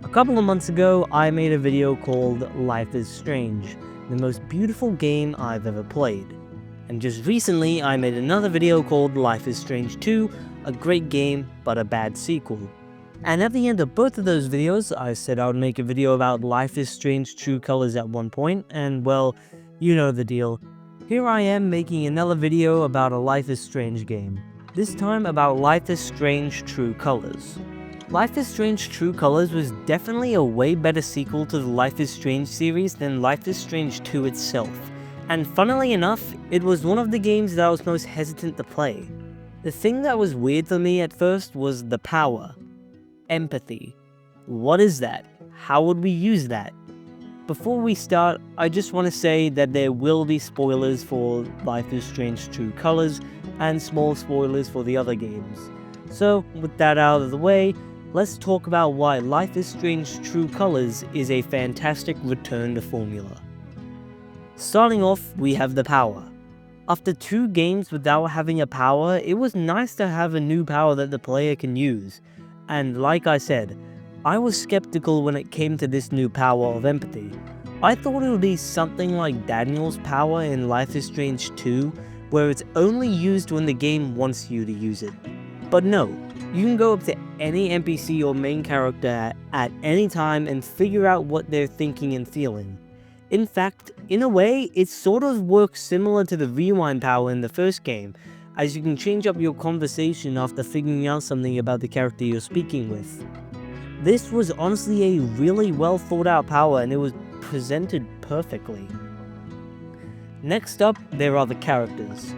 A couple of months ago, I made a video called Life is Strange, the most beautiful game I've ever played. And just recently, I made another video called Life is Strange 2, a great game, but a bad sequel. And at the end of both of those videos, I said I would make a video about Life is Strange True Colors at one point, and well, you know the deal. Here I am making another video about a Life is Strange game. This time about Life is Strange True Colors. Life is Strange True Colors was definitely a way better sequel to the Life is Strange series than Life is Strange 2 itself, and funnily enough, it was one of the games that I was most hesitant to play. The thing that was weird for me at first was the power. Empathy. What is that? How would we use that? Before we start, I just want to say that there will be spoilers for Life is Strange True Colors, and small spoilers for the other games. So, with that out of the way, let's talk about why Life is Strange True Colors is a fantastic return to formula. Starting off, we have the power. After 2 games without having a power, it was nice to have a new power that the player can use. And like I said, I was skeptical when it came to this new power of empathy. I thought it would be something like Daniel's power in Life is Strange 2, where it's only used when the game wants you to use it. But no, you can go up to any NPC or main character at any time and figure out what they're thinking and feeling. In fact, in a way, it sort of works similar to the rewind power in the first game, as you can change up your conversation after figuring out something about the character you're speaking with. This was honestly a really well thought out power, and it was presented perfectly. Next up, there are the characters.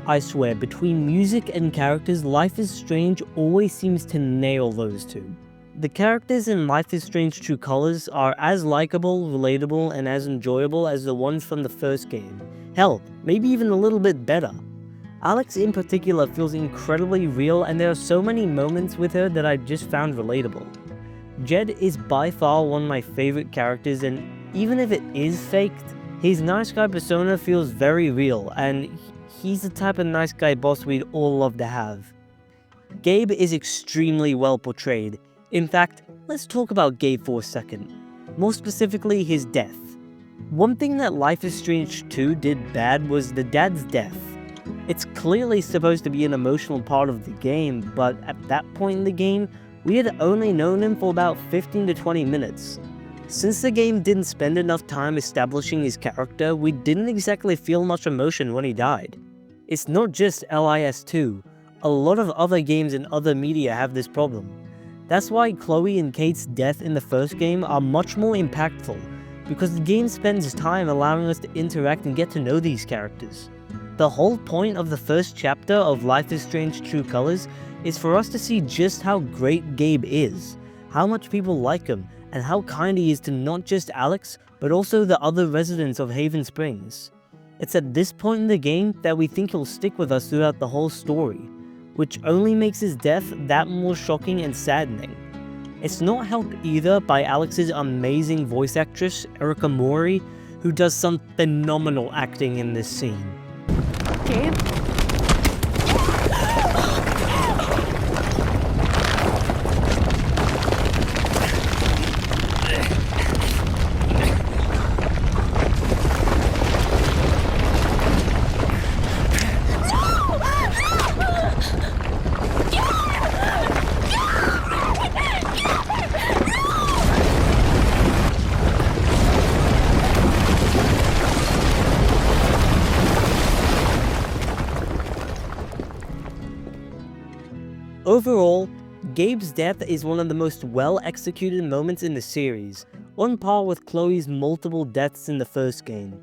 I swear, between music and characters, Life is Strange always seems to nail those two. The characters in Life is Strange True Colors are as likable, relatable, and as enjoyable as the ones from the first game. Hell, maybe even a little bit better. Alex in particular feels incredibly real, and there are so many moments with her that I just found relatable. Jed is by far one of my favorite characters, and even if it is faked, his nice guy persona feels very real, and he's the type of nice guy boss we'd all love to have. Gabe is extremely well portrayed. In fact, let's talk about Gabe for a second. More specifically, his death. One thing that Life is Strange 2 did bad was the dad's death. It's clearly supposed to be an emotional part of the game, but at that point in the game, we had only known him for about 15 to 20 minutes. Since the game didn't spend enough time establishing his character, we didn't exactly feel much emotion when he died. It's not just LIS2, a lot of other games and other media have this problem. That's why Chloe and Kate's death in the first game are much more impactful, because the game spends time allowing us to interact and get to know these characters. The whole point of the first chapter of Life is Strange True Colors is for us to see just how great Gabe is, how much people like him, and how kind he is to not just Alex, but also the other residents of Haven Springs. It's at this point in the game that we think he'll stick with us throughout the whole story, which only makes his death that more shocking and saddening. It's not helped either by Alex's amazing voice actress, Erica Mori, who does some phenomenal acting in this scene. Gabe? Overall, Gabe's death is one of the most well-executed moments in the series, on par with Chloe's multiple deaths in the first game.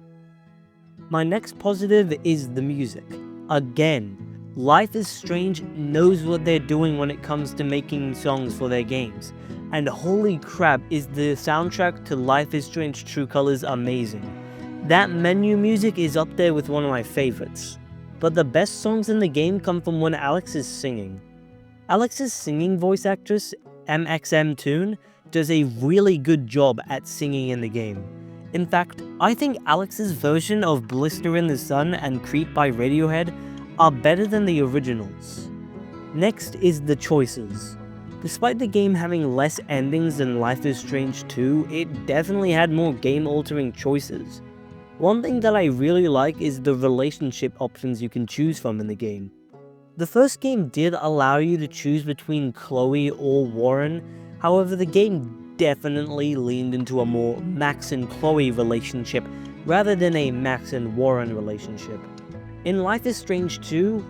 My next positive is the music. Again, Life is Strange knows what they're doing when it comes to making songs for their games, and holy crap is the soundtrack to Life is Strange True Colors amazing. That menu music is up there with one of my favorites. But the best songs in the game come from when Alex is singing. Alex's singing voice actress, MXM Toon, does a really good job at singing in the game. In fact, I think Alex's version of Blister in the Sun and Creep by Radiohead are better than the originals. Next is the choices. Despite the game having less endings than Life is Strange 2, it definitely had more game-altering choices. One thing that I really like is the relationship options you can choose from in the game. The first game did allow you to choose between Chloe or Warren, however the game definitely leaned into a more Max and Chloe relationship rather than a Max and Warren relationship. In Life is Strange 2,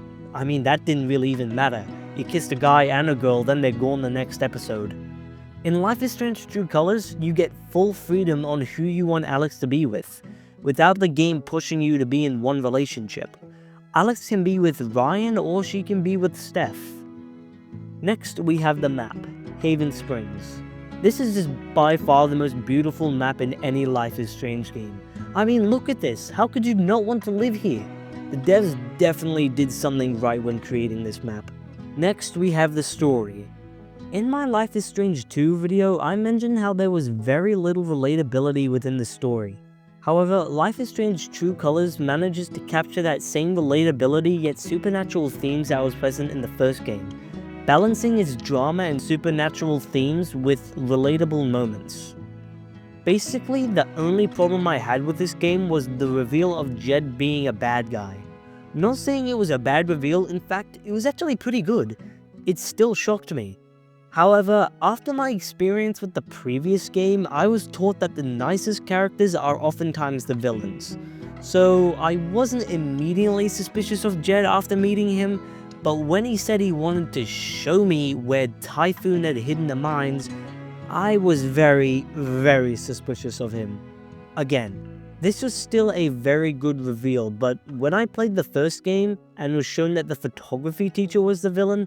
that didn't really even matter. You kissed a guy and a girl, then they're gone the next episode. In Life is Strange True Colors, you get full freedom on who you want Alex to be with, without the game pushing you to be in one relationship. Alex can be with Ryan or she can be with Steph. Next, we have the map, Haven Springs. This is just by far the most beautiful map in any Life is Strange game. Look at this, how could you not want to live here? The devs definitely did something right when creating this map. Next, we have the story. In my Life is Strange 2 video, I mentioned how there was very little relatability within the story. However, Life is Strange True Colors manages to capture that same relatability yet supernatural themes that was present in the first game, balancing its drama and supernatural themes with relatable moments. Basically, the only problem I had with this game was the reveal of Jed being a bad guy. Not saying it was a bad reveal, in fact, it was actually pretty good. It still shocked me. However, after my experience with the previous game, I was taught that the nicest characters are oftentimes the villains. So I wasn't immediately suspicious of Jed after meeting him, but when he said he wanted to show me where Typhoon had hidden the mines, I was very, very suspicious of him. Again, this was still a very good reveal, but when I played the first game and was shown that the photography teacher was the villain,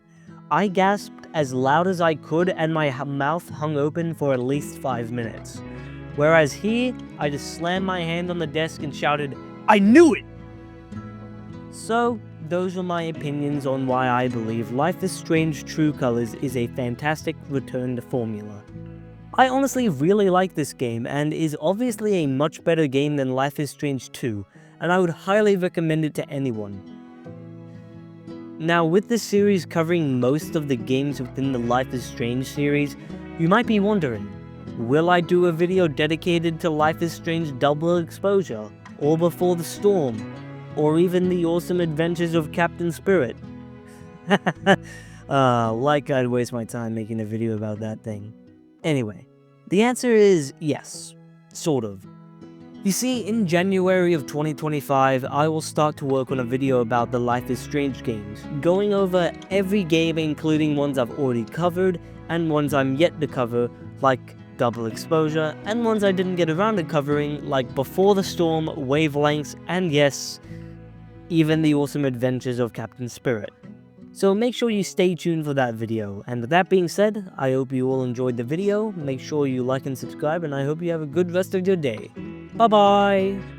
I gasped as loud as I could and my mouth hung open for at least 5 minutes. Whereas here, I just slammed my hand on the desk and shouted, "I knew it!" So, those are my opinions on why I believe Life is Strange True Colors is a fantastic return to formula. I honestly really like this game, and is obviously a much better game than Life is Strange 2, and I would highly recommend it to anyone. Now, with this series covering most of the games within the Life is Strange series, you might be wondering, will I do a video dedicated to Life is Strange Double Exposure, or Before the Storm, or even The Awesome Adventures of Captain Spirit? Like I'd waste my time making a video about that thing. Anyway, the answer is yes, sort of. You see, in January of 2025, I will start to work on a video about the Life is Strange games, going over every game including ones I've already covered, and ones I'm yet to cover, like Double Exposure, and ones I didn't get around to covering, like Before the Storm, Wavelengths, and yes, even The Awesome Adventures of Captain Spirit. So make sure you stay tuned for that video, and with that being said, I hope you all enjoyed the video, make sure you like and subscribe, and I hope you have a good rest of your day. Bye bye!